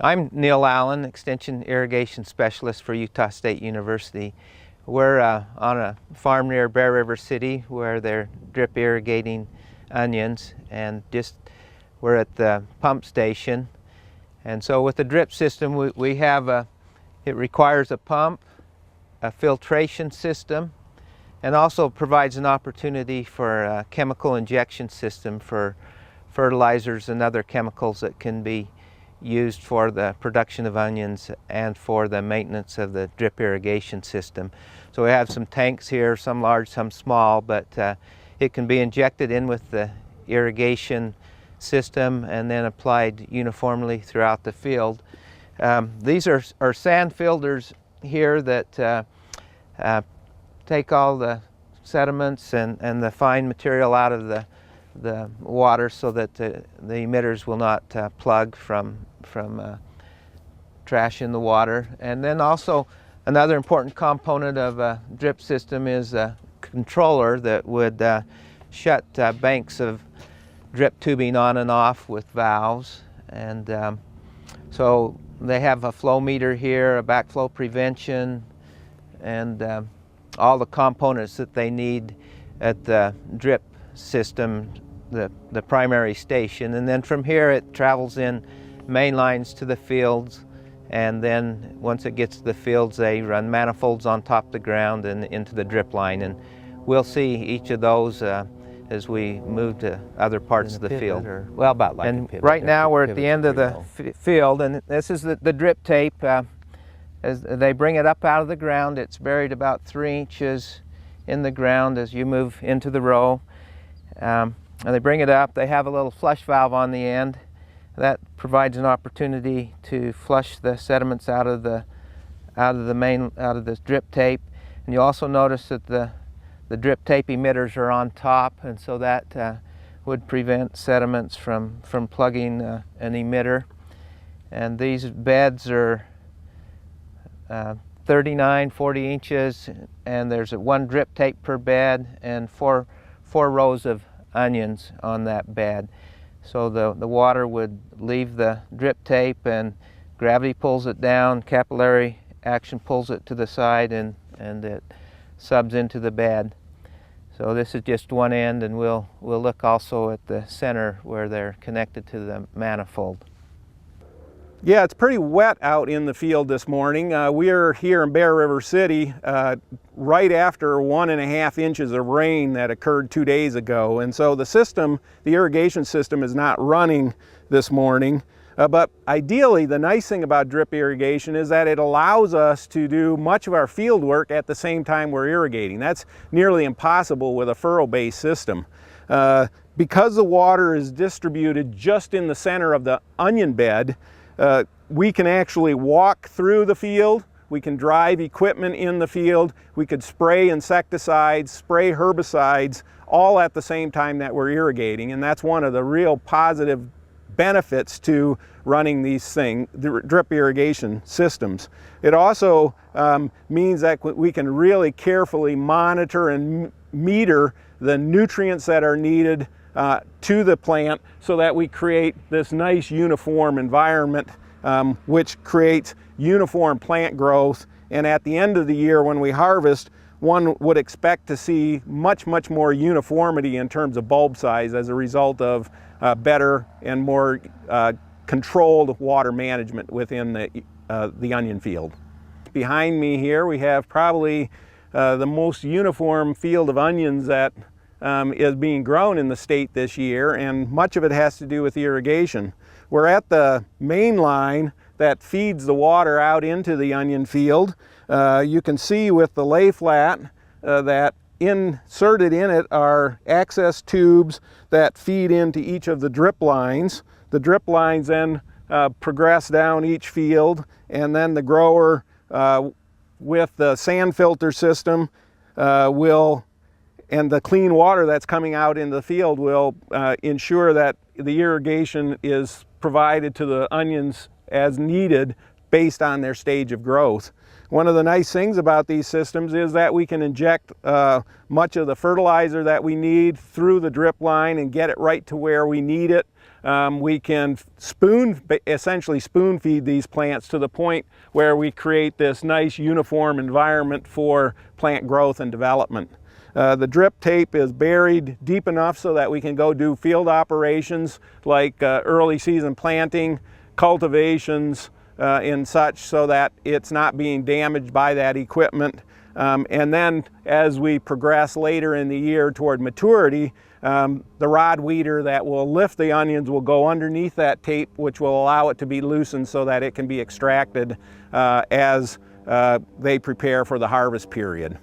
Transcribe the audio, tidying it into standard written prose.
I'm Neil Allen, Extension Irrigation Specialist for Utah State University. We're on a farm near Bear River City where they're drip irrigating onions, and we're at the pump station. And so with the drip system, it requires a pump, a filtration system, and also provides an opportunity for a chemical injection system for fertilizers and other chemicals that can be used for the production of onions and for the maintenance of the drip irrigation system. So we have some tanks here, some large, some small, but it can be injected in with the irrigation system and then applied uniformly throughout the field. These are sand filters here that take all the sediments and the fine material out of the water so that the emitters will not plug from trash in the water. And then also another important component of a drip system is a controller that would shut banks of drip tubing on and off with valves. And so they have a flow meter here, a backflow prevention, and all the components that they need at the drip system, the primary station. And then from here it travels in main lines to the fields, and then once it gets to the fields they run manifolds on top of the ground and into the drip line. And we'll see each of those as we move to other parts of the field. Well, about like and right now we're at the end of the field, and this is the drip tape. As they bring it up out of the ground, it's buried about 3 inches in the ground as you move into the row. And they bring it up. They have a little flush valve on the end that provides an opportunity to flush the sediments out of this drip tape. And you also notice that the drip tape emitters are on top, and so that would prevent sediments from plugging an emitter. And these beds are 39, 40 inches, and there's one drip tape per bed and four rows of onions on that bed. So the water would leave the drip tape and gravity pulls it down, capillary action pulls it to the side, and it subs into the bed. So this is just one end, and we'll look also at the center where they're connected to the manifold. Yeah, it's pretty wet out in the field this morning. We are here in Bear River City right after 1.5 inches of rain that occurred 2 days ago. And so the irrigation system is not running this morning. But ideally, the nice thing about drip irrigation is that it allows us to do much of our field work at the same time we're irrigating. That's nearly impossible with a furrow-based system. Because the water is distributed just in the center of the onion bed, we can actually walk through the field, we can drive equipment in the field, we could spray insecticides, spray herbicides, all at the same time that we're irrigating. And that's one of the real positive benefits to running the drip irrigation systems. It also means that we can really carefully monitor and meter the nutrients that are needed to the plant so that we create this nice uniform environment which creates uniform plant growth. And at the end of the year when we harvest, one would expect to see much more uniformity in terms of bulb size as a result of better and more controlled water management within the onion field. Behind me here we have probably the most uniform field of onions that is being grown in the state this year, and much of it has to do with irrigation. We're at the main line that feeds the water out into the onion field. You can see with the lay flat that inserted in it are access tubes that feed into each of the drip lines. The drip lines then progress down each field, and then the grower with the sand filter system and the clean water that's coming out in the field will ensure that the irrigation is provided to the onions as needed based on their stage of growth. One of the nice things about these systems is that we can inject much of the fertilizer that we need through the drip line and get it right to where we need it we can essentially spoon feed these plants to the point where we create this nice uniform environment for plant growth and development. The drip tape is buried deep enough so that we can go do field operations like early season planting, cultivations, and such, so that it's not being damaged by that equipment. And then as we progress later in the year toward maturity, the rod weeder that will lift the onions will go underneath that tape, which will allow it to be loosened so that it can be extracted as they prepare for the harvest period.